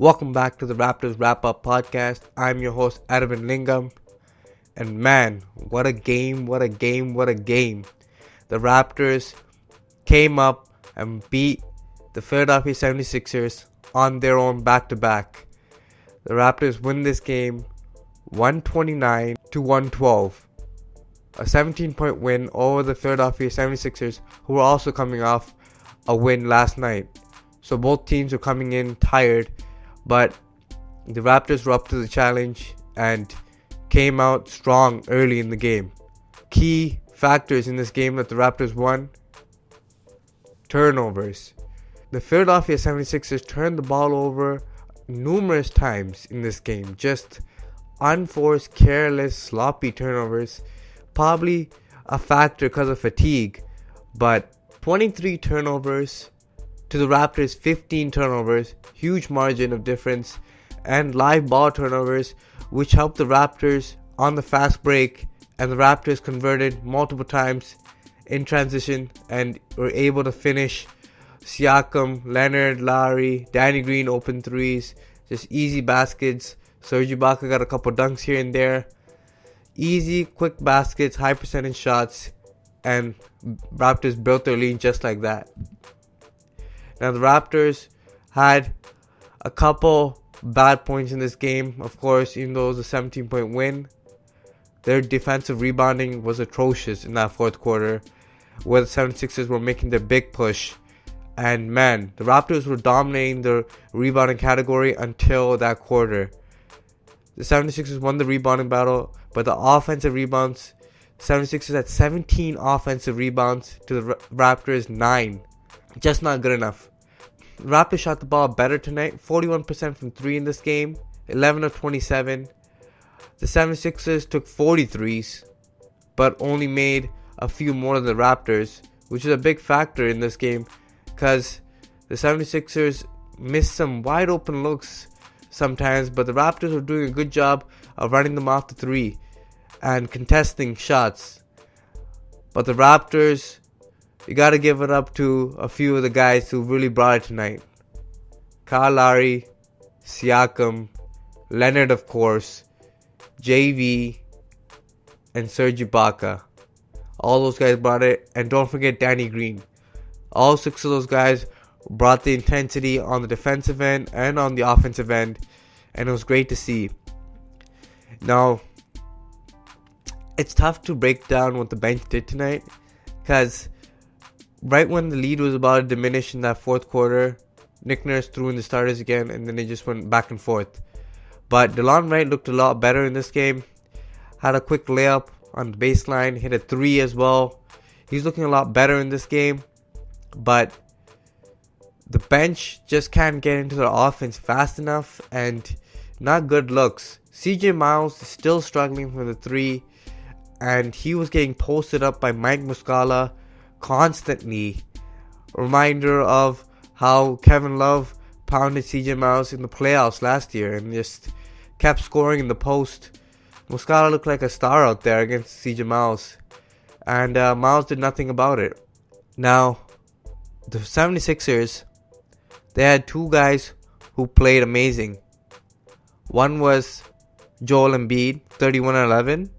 Welcome back to the Raptors RapUp podcast. I'm your host, Arvind Lingam. And man, what a game, what a game, what a game. The Raptors came up and beat the Philadelphia 76ers on their own back-to-back. The Raptors win this game 129 to 112. A 17-point win over the Philadelphia 76ers, who were also coming off a win last night. So both teams were coming in tired, but the Raptors were up to the challenge and came out strong early in the game. Key factors in this game that the Raptors won: turnovers. The Philadelphia 76ers turned the ball over numerous times in this game. Just unforced, careless, sloppy turnovers. Probably a factor because of fatigue, but 23 turnovers to the Raptors' 15 turnovers, huge margin of difference, and live ball turnovers, which helped the Raptors on the fast break, and the Raptors converted multiple times in transition and were able to finish. Siakam, Leonard, Lowry, Danny Green open threes, just easy baskets. Serge Ibaka got a couple dunks here and there. Easy, quick baskets, high percentage shots, and Raptors built their lead just like that. Now the Raptors had a couple bad points in this game. Of course, even though it was a 17-point win, their defensive rebounding was atrocious in that fourth quarter, where the 76ers were making their big push. And man, the Raptors were dominating the rebounding category until that quarter. The 76ers won the rebounding battle, but the offensive rebounds, the 76ers had 17 offensive rebounds to the Raptors 9. Just not good enough. The Raptors shot the ball better tonight, 41% from 3 in this game, 11 of 27. The 76ers took 43s, but only made a few more than the Raptors, which is a big factor in this game because the 76ers missed some wide open looks sometimes, but the Raptors were doing a good job of running them off the 3 and contesting shots. But the Raptors, you got to give it up to a few of the guys who really brought it tonight. Kyle Lowry, Siakam, Leonard of course, JV, and Serge Ibaka. All those guys brought it, and don't forget Danny Green. All 6 of those guys brought the intensity on the defensive end and on the offensive end, and it was great to see. Now, it's tough to break down what the bench did tonight, because right when the lead was about to diminish in that fourth quarter, Nick Nurse threw in the starters again, and then they just went back and forth. But DeLon Wright looked a lot better in this game. Had a quick layup on the baseline, hit a 3 as well. He's looking a lot better in this game. But the bench just can't get into the offense fast enough, and not good looks. CJ Miles is still struggling from the 3, and he was getting posted up by Mike Muscala constantly. Reminder of how Kevin Love pounded CJ Miles in the playoffs last year and just kept scoring in the post. Muscala looked like a star out there against CJ Miles, and Miles did nothing about it. Now, the 76ers, they had 2 guys who played amazing. One was Joel Embiid, 31-11,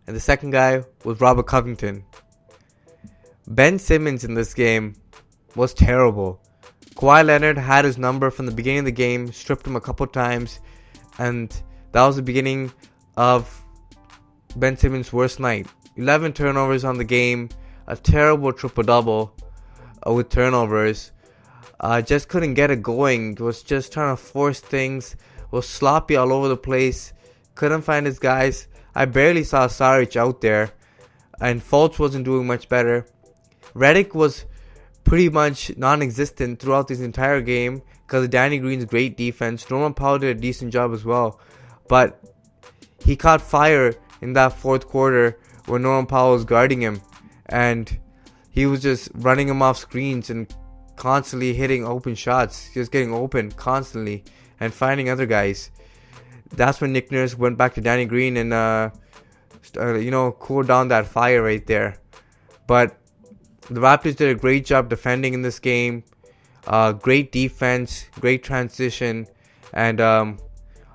and the second guy was Robert Covington. Ben Simmons in this game was terrible. Kawhi Leonard had his number from the beginning of the game, stripped him a couple times, and that was the beginning of Ben Simmons' worst night. 11 turnovers on the game, a terrible triple-double with turnovers. Just couldn't get it going. Was just trying to force things. Was sloppy all over the place. Couldn't find his guys. I barely saw Saric out there, and Fultz wasn't doing much better. Redick was pretty much non-existent throughout this entire game because of Danny Green's great defense. Norman Powell did a decent job as well, but he caught fire in that fourth quarter when Norman Powell was guarding him, and he was just running him off screens and constantly hitting open shots, just getting open constantly and finding other guys. That's when Nick Nurse went back to Danny Green and cooled down that fire right there. But the Raptors did a great job defending in this game. Great defense, great transition, and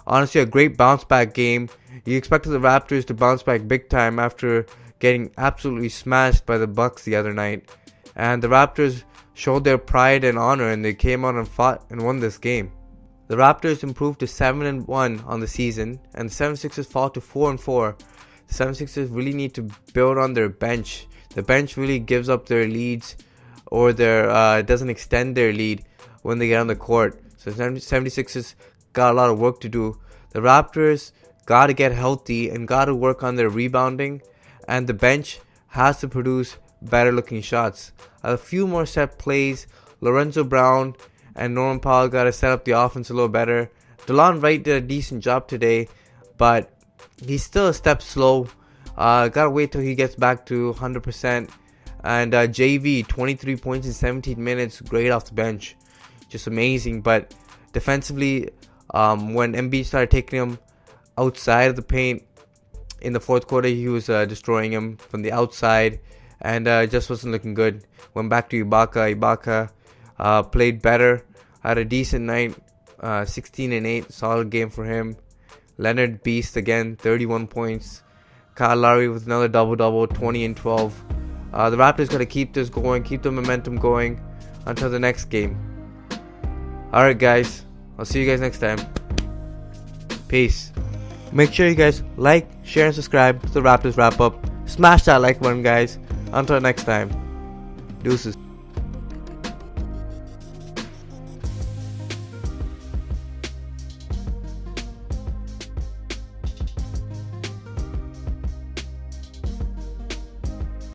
honestly a great bounce back game. You expected the Raptors to bounce back big time after getting absolutely smashed by the Bucks the other night, and the Raptors showed their pride and honor, and they came out and fought and won this game. The Raptors improved to 7-1 on the season, and the 76ers fall to 4-4. The 76ers really need to build on their bench. The bench really gives up their leads, or doesn't extend their lead when they get on the court. So the 76ers got a lot of work to do. The Raptors got to get healthy and got to work on their rebounding, and the bench has to produce better looking shots. A few more set plays. Lorenzo Brown and Norman Powell got to set up the offense a little better. DeLon Wright did a decent job today, but he's still a step slow. Gotta wait till he gets back to 100%. And JV, 23 points in 17 minutes, great off the bench, just amazing. But defensively, when Embiid started taking him outside of the paint in the fourth quarter, he was destroying him from the outside, and just wasn't looking good. Went back to Ibaka. Ibaka played better, had a decent night, 16-8, solid game for him. Leonard beast again, 31 points. Kyle Lowry with another double-double, 20 and 12. The Raptors got to keep this going, keep the momentum going until the next game. Alright guys, I'll see you guys next time. Peace. Make sure you guys like, share, and subscribe to the Raptors Wrap Up. Smash that like button, guys. Until next time. Deuces.